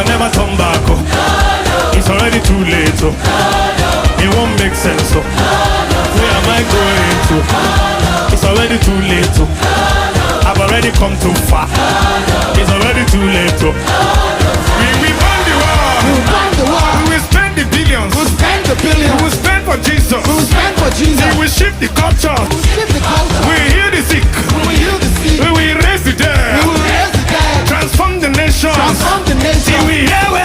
can never turn back. Oh. It's already too late. Oh. It won't make sense. Oh. Where am I going to? It's already too late. Oh. I've already come too far. It's already too late. Oh. We won the war. We won the war. We will spend the billions. We'll spend the billions. We will spend for Jesus. We'll spend for Jesus. We will shift the culture. We'll shift the culture. We will heal the sick. We will heal the sick. We will raise the dead. We will raise the dead. Transform the nation. Transform the nation. See, we hear